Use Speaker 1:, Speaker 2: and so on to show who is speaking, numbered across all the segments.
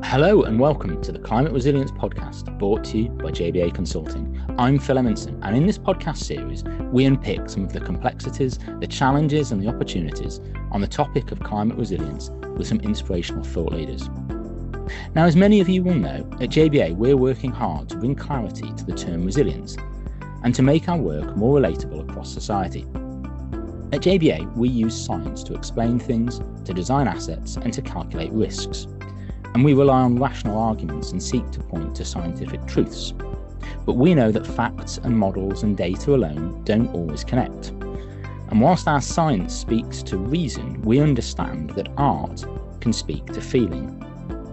Speaker 1: Hello and welcome to the Climate Resilience Podcast, brought to you by JBA Consulting. I'm Phil.emonson, and in this podcast series, we unpick some of the complexities, the challenges and the opportunities on the topic of climate resilience with some inspirational thought leaders. Now, as many of you will know, at JBA we're working hard to bring clarity to the term resilience and to make our work more relatable across society. At JBA, we use science to explain things, to design assets and to calculate risks. And we rely on rational arguments and seek to point to scientific truths. But we know that facts and models and data alone don't always connect. And whilst our science speaks to reason, we understand that art can speak to feeling.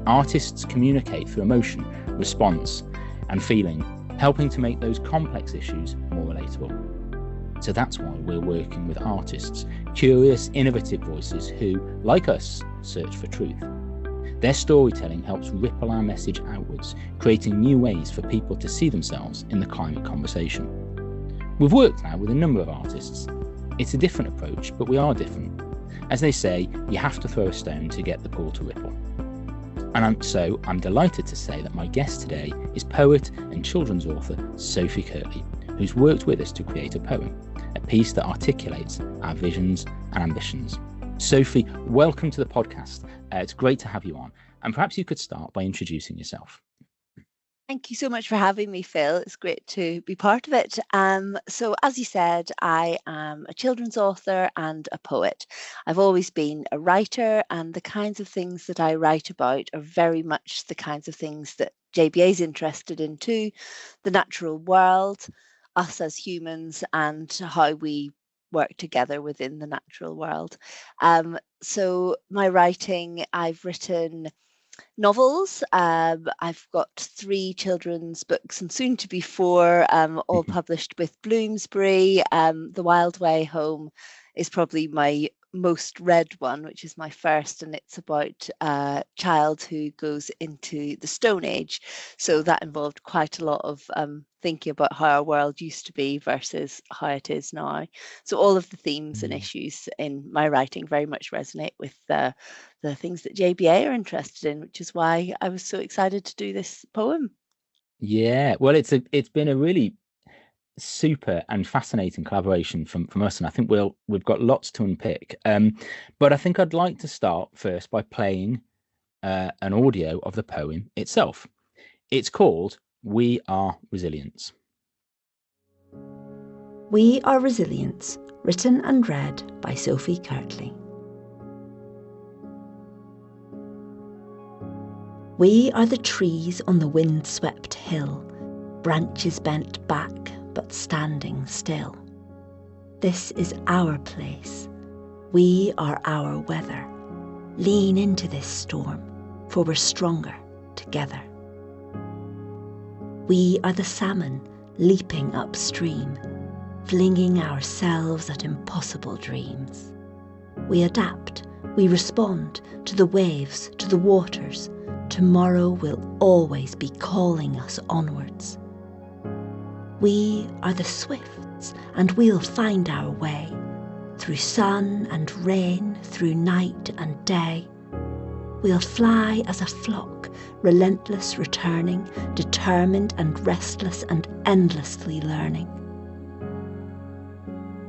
Speaker 1: Artists communicate through emotion, response, and feeling, helping to make those complex issues more relatable. So that's why we're working with artists, curious, innovative voices who, like us, search for truth. Their storytelling helps ripple our message outwards, creating new ways for people to see themselves in the climate conversation. We've worked now with a number of artists. It's a different approach, but we are different. As they say, you have to throw a stone to get the pool to ripple. And I'm delighted to say that my guest today is poet and children's author Sophie Kirtley, who's worked with us to create a poem, a piece that articulates our visions and ambitions. Sophie, welcome to the podcast. It's great to have you on. And perhaps you could start by introducing yourself.
Speaker 2: Thank you so much for having me, Phil. It's great to be part of it. So as you said, I am a children's author and a poet. I've always been a writer, and the kinds of things that I write about are very much the kinds of things that JBA is interested in too. The natural world, us as humans, and how we work together within the natural world. So my writing, I've written novels. I've got 3 children's books and soon to be 4, all published with Bloomsbury. The Wild Way Home is probably my most read one, which is my first, and it's about a child who goes into the Stone Age. So that involved quite a lot of thinking about how our world used to be versus how it is now. So all of the themes and issues in my writing very much resonate with the things that JBA are interested in, which is why I was so excited to do this poem.
Speaker 1: Yeah, well, it's been a really super and fascinating collaboration from us, and I think we've got lots to unpick. But I think I'd like to start first by playing an audio of the poem itself. It's called We Are Resilience.
Speaker 3: We Are Resilience, written and read by Sophie Kirtley. We are the trees on the wind-swept hill, branches bent back but standing still. This is our place. We are our weather. Lean into this storm, for we're stronger together. We are the salmon leaping upstream, flinging ourselves at impossible dreams. We adapt, we respond to the waves, to the waters. Tomorrow will always be calling us onwards. We are the swifts, and we'll find our way, through sun and rain, through night and day. We'll fly as a flock, relentless returning, determined and restless and endlessly learning.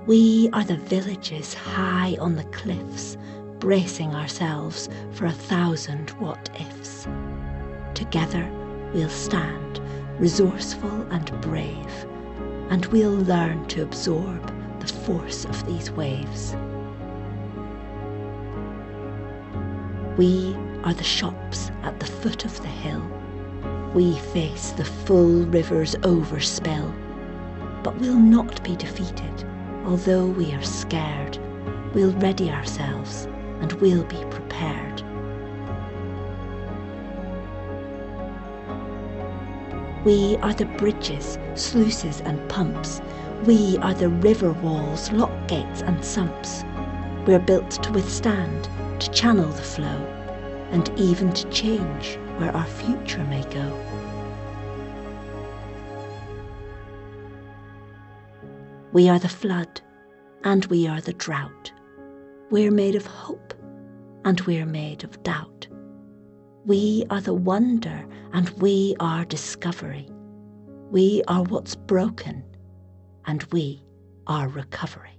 Speaker 3: We are the villages high on the cliffs, bracing ourselves for 1,000 what-ifs. Together we'll stand, resourceful and brave, and we'll learn to absorb the force of these waves. We are the shops at the foot of the hill. We face the full river's overspill, but we'll not be defeated, although we are scared. We'll ready ourselves, and we'll be prepared. We are the bridges, sluices and pumps. We are the river walls, lock gates and sumps. We're built to withstand, to channel the flow, and even to change where our future may go. We are the flood, and we are the drought. We're made of hope, and we're made of doubt. We are the wonder and we are discovery. We are what's broken and we are recovery.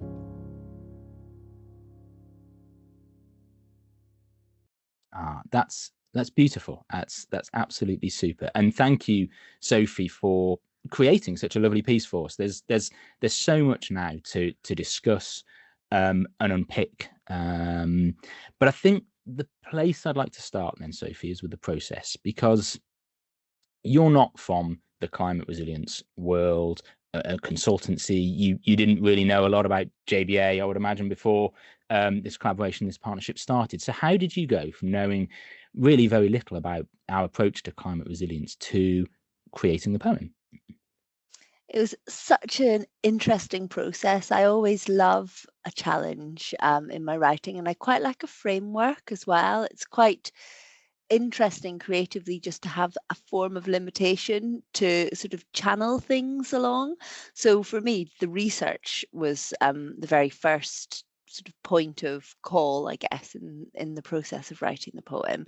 Speaker 1: That's beautiful. That's absolutely super. And thank you, Sophie, for creating such a lovely piece for us. There's so much now to discuss and unpick. But I think the place I'd like to start then, Sophie, is with the process, because you're not from the climate resilience world, a consultancy. You didn't really know a lot about JBA, I would imagine, before this collaboration, this partnership started. So how did you go from knowing really very little about our approach to climate resilience to creating the poem?
Speaker 2: It was such an interesting process. I always love a challenge in my writing, and I quite like a framework as well. It's quite interesting creatively just to have a form of limitation to sort of channel things along. So for me, the research was the very first sort of point of call, I guess, in the process of writing the poem.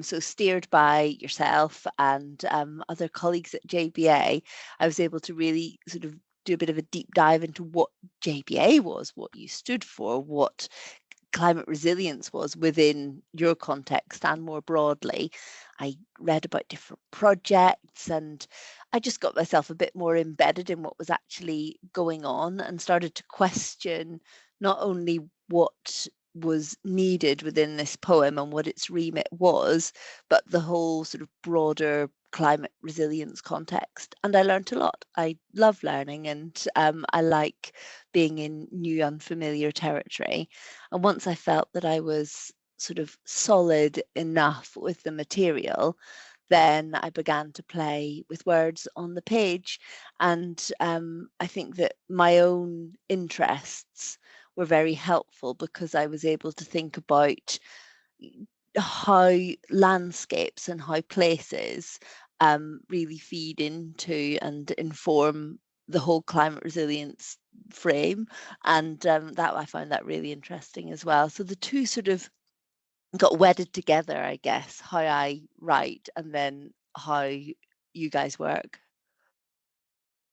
Speaker 2: So steered by yourself and other colleagues at JBA, I was able to really sort of do a bit of a deep dive into what JBA was, what you stood for, what climate resilience was within your context and more broadly. I read about different projects and I just got myself a bit more embedded in what was actually going on and started to question not only what was needed within this poem and what its remit was, but the whole sort of broader climate resilience context. And I learned a lot. I love learning and I like being in new, unfamiliar territory. And once I felt that I was sort of solid enough with the material, then I began to play with words on the page. And I think that my own interests were very helpful because I was able to think about how landscapes and how places really feed into and inform the whole climate resilience frame. And that I found that really interesting as well. So the two sort of got wedded together, I guess, how I write and then how you guys work.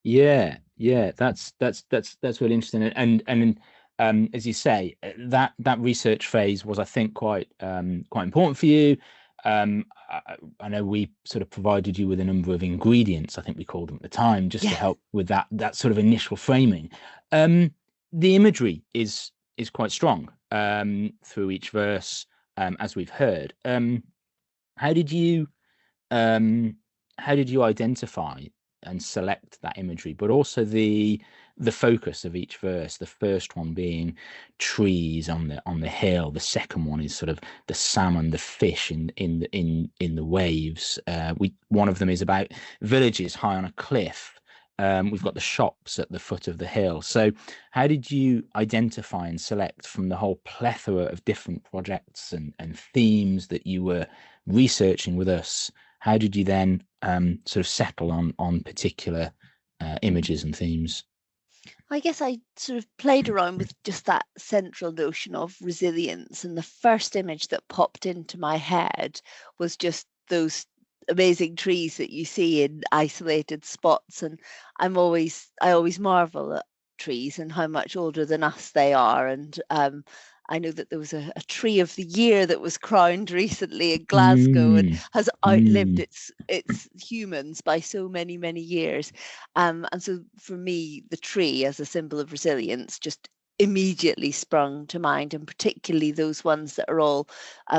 Speaker 1: Yeah, that's really interesting. And as you say, that research phase was, I think, quite important for you. I know we sort of provided you with a number of ingredients, I think we called them at the time, just to help with that sort of initial framing. The imagery is quite strong through each verse, as we've heard. How did you identify and select that imagery, but also the focus of each verse? The first one being trees on the hill. The second one is sort of the salmon, the fish in the waves. One of them is about villages high on a cliff. We've got the shops at the foot of the hill. So how did you identify and select from the whole plethora of different projects and themes that you were researching with us? How did you then sort of settle on particular images and themes?
Speaker 2: I guess I sort of played around with just that central notion of resilience. And the first image that popped into my head was just those amazing trees that you see in isolated spots. And I always marvel at trees and how much older than us they are. And I know that there was a tree of the year that was crowned recently in Glasgow and has outlived its humans by so many years. And so for me, the tree as a symbol of resilience just immediately sprung to mind, and particularly those ones that are all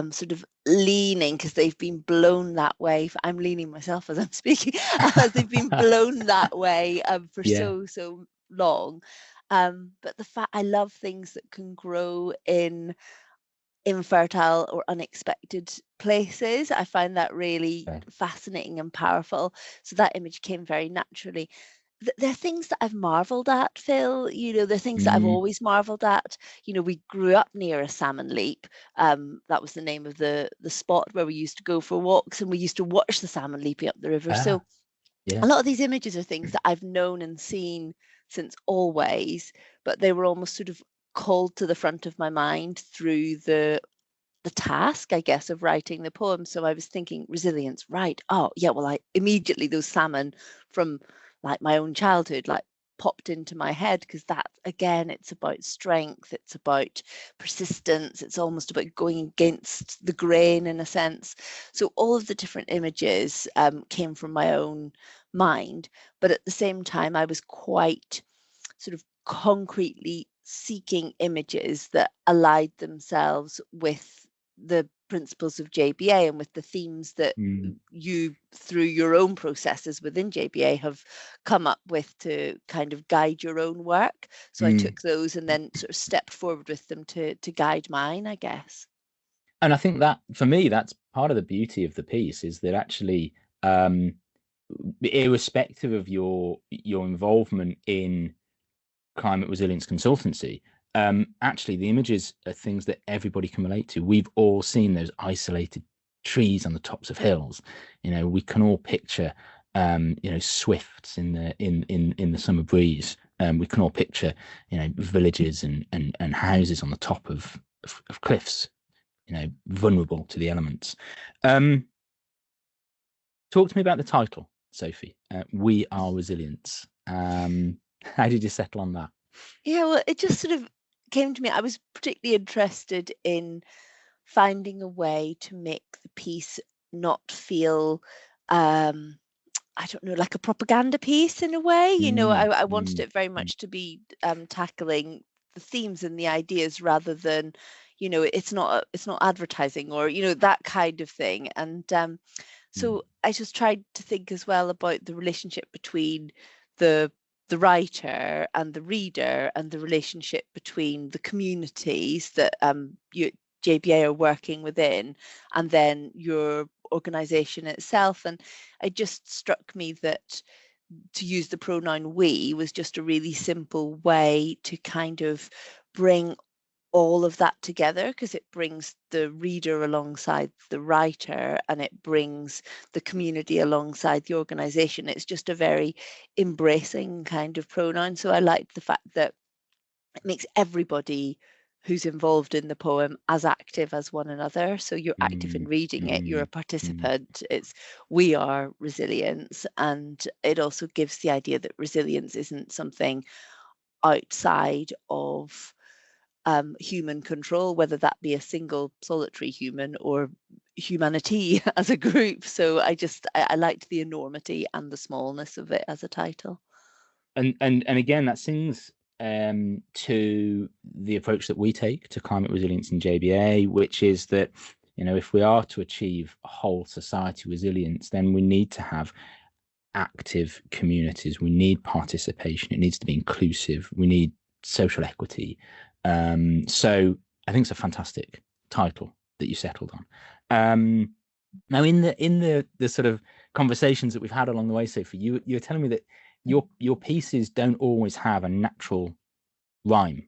Speaker 2: sort of leaning because they've been blown that way. I'm leaning myself as I'm speaking, as they've been blown that way for so long. But the fact I love things that can grow in infertile or unexpected places. I find that really fascinating and powerful. So that image came very naturally. There are things that I've marveled at, Phil. There are things that I've always marveled at. We grew up near a salmon leap. That was the name of the spot where we used to go for walks, and we used to watch the salmon leaping up the river. So a lot of these images are things that I've known and seen since always, but they were almost sort of called to the front of my mind through the the task, I guess, of writing the poem. So I was thinking resilience, right? Oh yeah, well, I immediately those salmon from like my own childhood like popped into my head, because that again, it's about strength, it's about persistence, it's almost about going against the grain in a sense. So all of the different images came from my own mind, but at the same time I was quite sort of concretely seeking images that allied themselves with the principles of JBA and with the themes that you, through your own processes within JBA, have come up with to kind of guide your own work. So I took those and then sort of stepped forward with them to guide mine, I guess.
Speaker 1: And I think that for me, that's part of the beauty of the piece, is that actually, irrespective of your involvement in climate resilience consultancy, actually the images are things that everybody can relate to. We've all seen those isolated trees on the tops of hills. We can all picture swifts in the summer breeze. We can all picture villages and houses on the top of cliffs, vulnerable to the elements. Talk to me about the title, Sophie. We Are Resilience. How did you settle on that?
Speaker 2: Yeah, well, it just sort of came to me. I was particularly interested in finding a way to make the piece not feel, I don't know, like a propaganda piece in a way. I wanted it very much to be tackling the themes and the ideas rather than, it's not advertising or, that kind of thing. And so I just tried to think as well about the relationship between the writer and the reader, and the relationship between the communities that JBA are working within, and then your organization itself. And it just struck me that to use the pronoun we was just a really simple way to kind of bring all of that together, because it brings the reader alongside the writer and it brings the community alongside the organization. It's just a very embracing kind of pronoun. So I liked the fact that it makes everybody who's involved in the poem as active as one another. So you're active in reading it, you're a participant. It's we are resilience. And it also gives the idea that resilience isn't something outside of human control, whether that be a single solitary human or humanity as a group. So I liked the enormity and the smallness of it as a title.
Speaker 1: And again, that sings to the approach that we take to climate resilience in JBA, which is that, if we are to achieve whole society resilience, then we need to have active communities. We need participation. It needs to be inclusive. We need social equity. So I think it's a fantastic title that you settled on. Now, in the sort of conversations that we've had along the way, Sophie, you're telling me that your pieces don't always have a natural rhyme,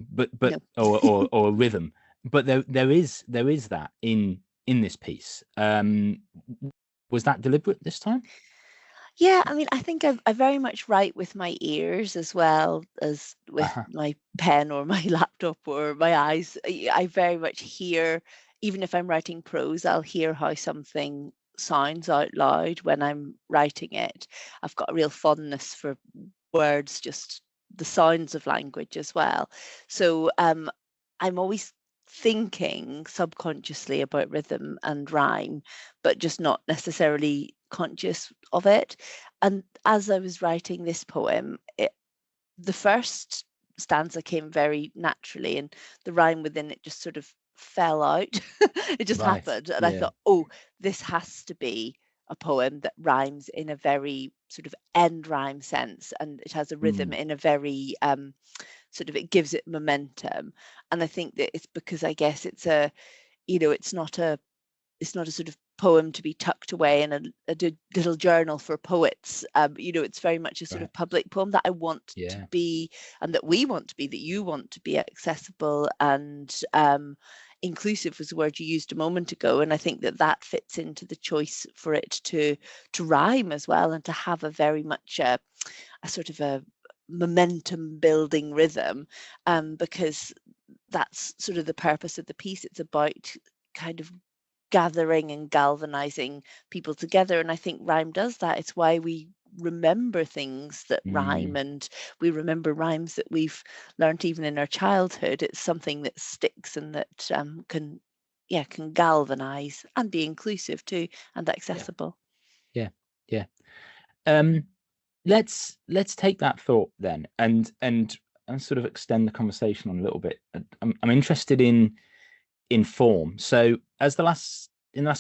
Speaker 1: but
Speaker 2: No.
Speaker 1: or a rhythm, but there is that in this piece. Was that deliberate this time?
Speaker 2: Yeah, I mean, I think I very much write with my ears as well as with my pen or my laptop or my eyes. I very much hear, even if I'm writing prose, I'll hear how something sounds out loud when I'm writing it. I've got a real fondness for words, just the sounds of language as well. So I'm always thinking subconsciously about rhythm and rhyme, but just not necessarily conscious of it. And as I was writing this poem, the first stanza came very naturally, and the rhyme within it just sort of fell out. It just happened, and I thought, oh, this has to be a poem that rhymes in a very sort of end rhyme sense, and it has a rhythm in a very sort of, it gives it momentum. And I think that it's because I guess it's it's not a sort of poem to be tucked away in a little journal for poets. It's very much a sort of public poem that I want to be, and that we want to be, that you want to be accessible and inclusive was the word you used a moment ago. And I think that fits into the choice for it to rhyme as well, and to have a very much a sort of a momentum building rhythm, because that's sort of the purpose of the piece. It's about kind of gathering and galvanizing people together, and I think rhyme does that. It's why we remember things that rhyme, and we remember rhymes that we've learnt even in our childhood. It's something that sticks and that can galvanize and be inclusive too, and accessible.
Speaker 1: Yeah. Let's take that thought then and sort of extend the conversation on a little bit. I'm interested in form. So in the last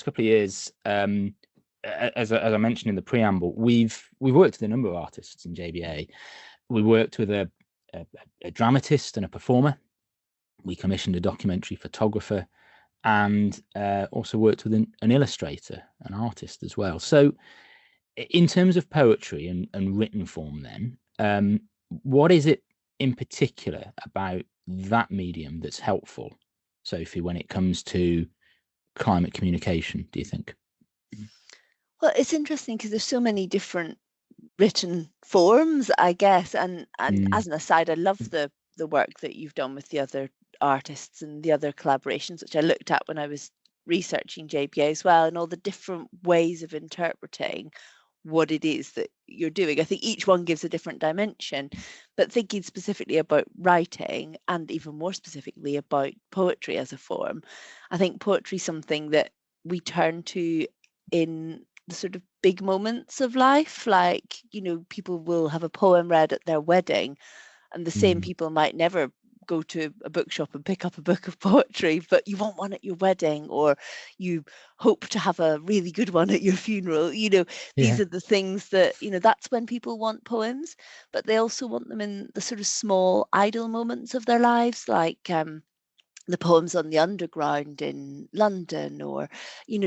Speaker 1: couple of years, as I mentioned in the preamble, we've worked with a number of artists in JBA. We worked with a dramatist and a performer. We commissioned a documentary photographer, and also worked with an illustrator, an artist as well. So in terms of poetry and written form then, what is it in particular about that medium that's helpful, Sophie, when it comes to climate communication, do you think?
Speaker 2: Well, it's interesting because there's so many different written forms, I guess. And as an aside, I love the work that you've done with the other artists and the other collaborations, which I looked at when I was researching JBA as well, and all the different ways of interpreting what it is that you're doing. I think each one gives a different dimension, but thinking specifically about writing, and even more specifically about poetry as a form, I think poetry is something that we turn to in the sort of big moments of life. Like, people will have a poem read at their wedding, and the same people might never go to a bookshop and pick up a book of poetry, but you want one at your wedding, or you hope to have a really good one at your funeral. These are the things that, that's when people want poems, but they also want them in the sort of small idle moments of their lives, like the poems on the underground in London, or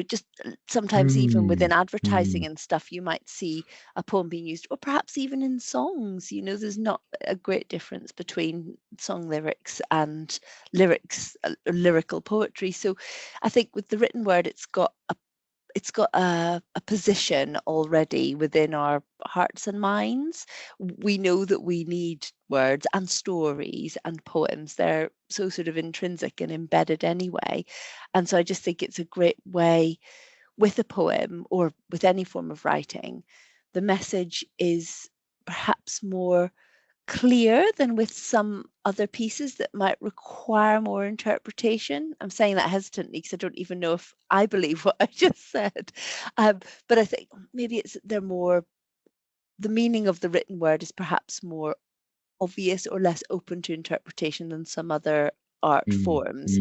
Speaker 2: just sometimes even within advertising and stuff, you might see a poem being used, or perhaps even in songs. There's not a great difference between song lyrics and lyrical poetry. So I think with the written word, it's got a position already within our hearts and minds. We know that we need words and stories and poems. They're so sort of intrinsic and embedded anyway. And so I just think it's a great way with a poem, or with any form of writing, the message is perhaps more clear than with some other pieces that might require more interpretation. I'm saying that hesitantly because I don't even know if I believe what I just said. But I think maybe the meaning of the written word is perhaps more obvious or less open to interpretation than some other art forms.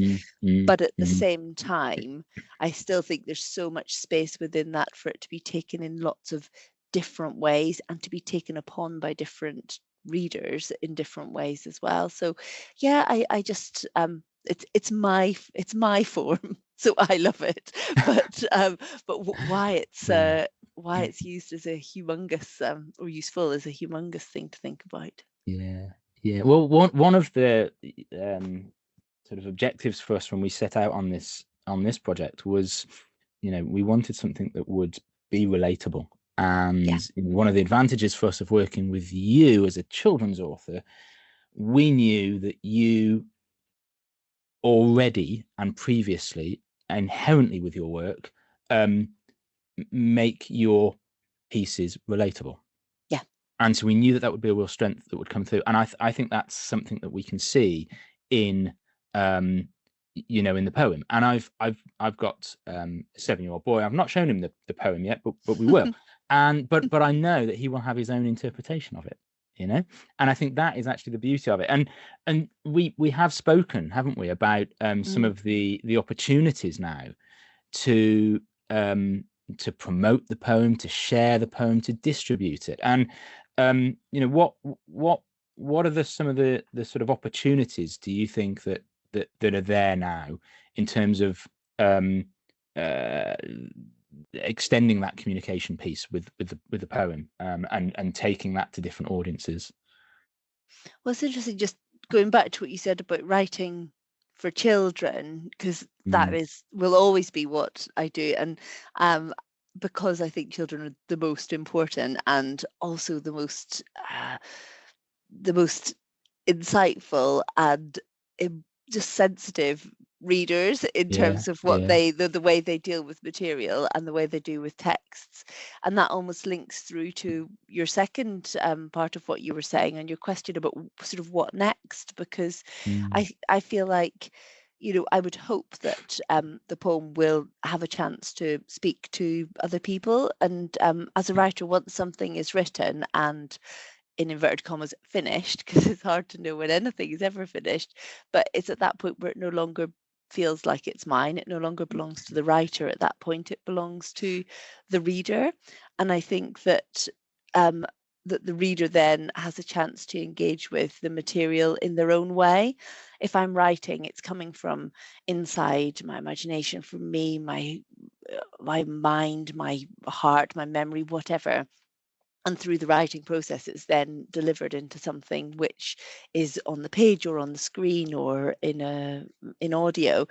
Speaker 2: But at the same time, I still think there's so much space within that for it to be taken in lots of different ways, and to be taken upon by different readers in different ways as well. So I just it's my form, so I love it. But why it's used as a humongous or useful is a humongous thing to think about.
Speaker 1: Well, one of the sort of objectives for us when we set out on this project was, we wanted something that would be relatable. And one of the advantages for us of working with you as a children's author, we knew that you already and previously, inherently with your work, make your pieces relatable. And so we knew that would be a real strength that would come through. And I think that's something that we can see in in the poem. And I've got a 7-year-old boy. I've not shown him the poem yet, but we will. But I know that he will have his own interpretation of it, and I think that is actually the beauty of it. And we have spoken, haven't we, about some of the opportunities now to promote the poem, to share the poem, to distribute it. And what are some of the sort of opportunities do you think that are there now in terms of extending that communication piece with the poem, and taking that to different audiences?
Speaker 2: Well, it's interesting, just going back to what you said about writing for children, because that will always be what I do, and because I think children are the most important, and also the most insightful and just sensitive readers in
Speaker 1: Yeah,
Speaker 2: terms of what
Speaker 1: yeah.
Speaker 2: the way they deal with material and the way they do with texts. And that almost links through to your second part of what you were saying and your question about sort of what next, because
Speaker 1: Mm,
Speaker 2: I feel like, I would hope that the poem will have a chance to speak to other people. And as a writer, once something is written and, in inverted commas, finished, because it's hard to know when anything is ever finished, but it's at that point where it no longer feels like it's mine. It no longer belongs to the writer. At that point, it belongs to the reader. And I think that um, that the reader then has a chance to engage with the material in their own way. If I'm writing, it's coming from inside my imagination, from me, my mind, my heart, my memory, whatever. And through the writing process, it's then delivered into something which is on the page or on the screen or in audio.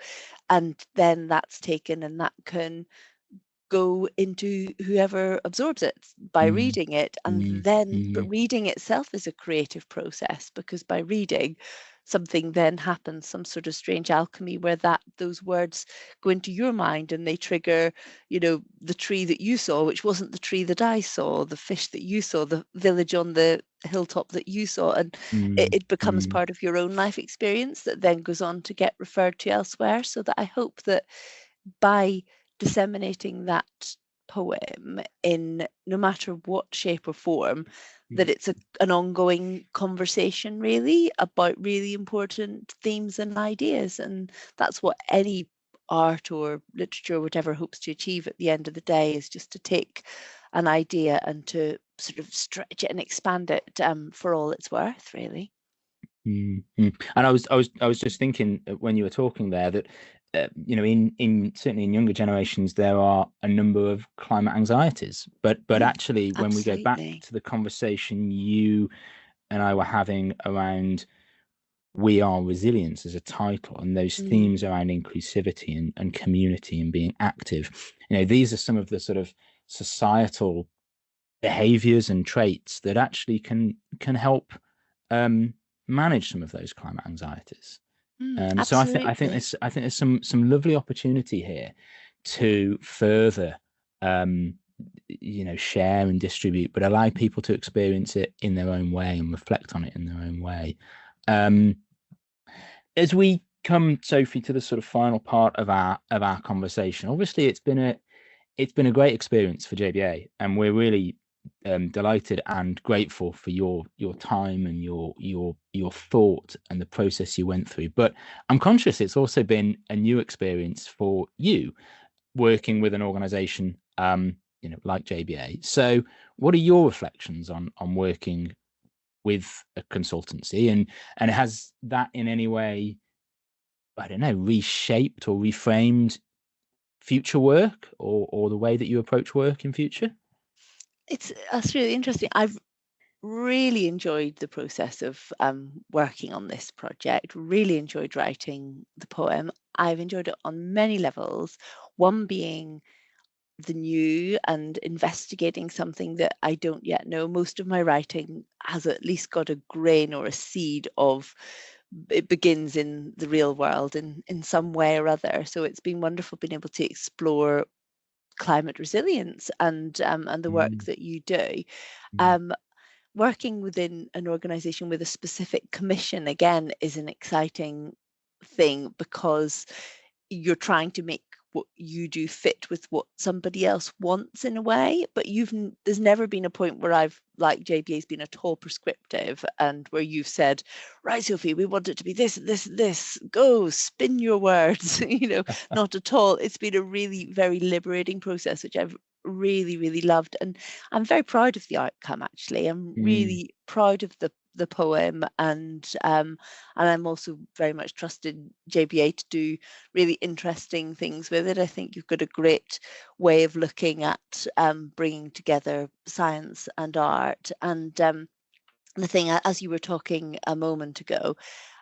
Speaker 2: And then that's taken and that can go into whoever absorbs it by
Speaker 1: mm,
Speaker 2: reading it. And
Speaker 1: mm,
Speaker 2: then, but
Speaker 1: mm,
Speaker 2: reading itself is a creative process, because by reading, something then happens, some sort of strange alchemy where those words go into your mind and they trigger, the tree that you saw, which wasn't the tree that I saw, the fish that you saw, the village on the hilltop that you saw. And
Speaker 1: mm,
Speaker 2: it becomes
Speaker 1: mm,
Speaker 2: part of your own life experience that then goes on to get referred to elsewhere. So that I hope that by disseminating that poem in no matter what shape or form, that it's an ongoing conversation really about really important themes and ideas. And that's what any art or literature or whatever hopes to achieve at the end of the day, is just to take an idea and to sort of stretch it and expand it for all it's worth, really.
Speaker 1: mm, mm. And I was just thinking when you were talking there that in certainly in younger generations there are a number of climate anxieties, but
Speaker 2: Mm,
Speaker 1: actually when we go back
Speaker 2: absolutely.
Speaker 1: to the conversation you and I were having around We Are Resilience as a title and those themes
Speaker 2: Mm,
Speaker 1: around inclusivity and community and being active, these are some of the sort of societal behaviors and traits that actually can help um, manage some of those climate anxieties. So I think
Speaker 2: absolutely.
Speaker 1: there's some lovely opportunity here to further share and distribute, but allow people to experience it in their own way and reflect on it in their own way. Um, as we come, Sophie, to the sort of final part of our conversation, obviously it's been a great experience for JBA, and we're really delighted and grateful for your time and your thought and the process you went through. But I'm conscious it's also been a new experience for you working with an organisation, like JBA. So, what are your reflections on working with a consultancy, and has that in any way, I don't know, reshaped or reframed future work or the way that you approach work in future?
Speaker 2: That's really interesting. I've really enjoyed the process of working on this project, really enjoyed writing the poem. I've enjoyed it on many levels, one being the new and investigating something that I don't yet know. Most of my writing has at least got a grain or a seed of it begins in the real world in some way or other. So it's been wonderful being able to explore climate resilience and the work
Speaker 1: Mm,
Speaker 2: that you do.
Speaker 1: mm,
Speaker 2: Um, Working within an organization with a specific commission again is an exciting thing, because you're trying to make what you do fit with what somebody else wants in a way. But there's never been a point where I've, like JBA's, been at all prescriptive and where you've said, right, Sophie, we want it to be this, this, this, go spin your words. Not at all. It's been a really very liberating process, which I've really, really loved. And I'm very proud of the outcome, actually. I'm
Speaker 1: mm,
Speaker 2: really proud of the poem, and I'm also very much trusted JBA to do really interesting things with it. I think you've got a great way of looking at bringing together science and art. And the thing, as you were talking a moment ago,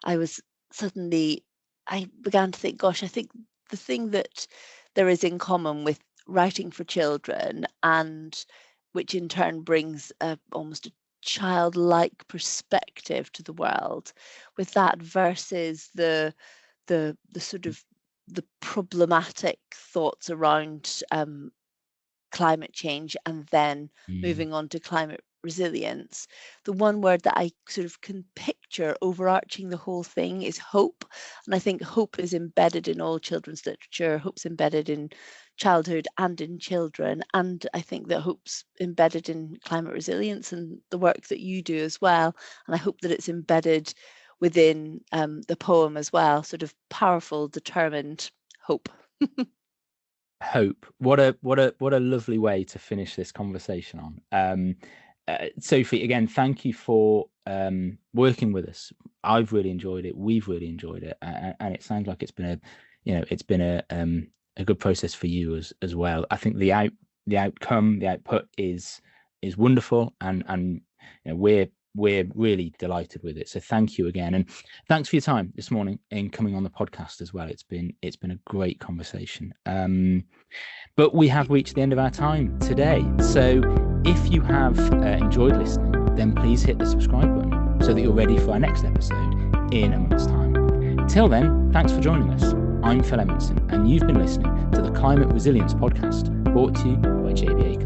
Speaker 2: I was suddenly, I began to think, gosh, I think the thing that there is in common with writing for children, and which in turn brings almost a childlike perspective to the world, with that versus the the sort of the problematic thoughts around climate change, and then moving on to climate resilience, the one word that I sort of can picture overarching the whole thing is hope. And I think hope is embedded in all children's literature. Hope's embedded in childhood and in children. And I think that hope's embedded in climate resilience and the work that you do as well. And I hope that it's embedded within the poem as well, sort of powerful, determined hope.
Speaker 1: Hope. What a lovely way to finish this conversation on. Sophie, again, thank you for working with us. I've really enjoyed it. We've really enjoyed it, and it sounds like it's been a good process for you as well. I think the output is wonderful, and we're really delighted with it. So thank you again, and thanks for your time this morning in coming on the podcast as well. It's been a great conversation. But we have reached the end of our time today. So if you have enjoyed listening, then please hit the subscribe button so that you're ready for our next episode in a month's time. Till then, thanks for joining us. I'm Phil Emonson, and you've been listening to the Climate Resilience Podcast, brought to you by JBA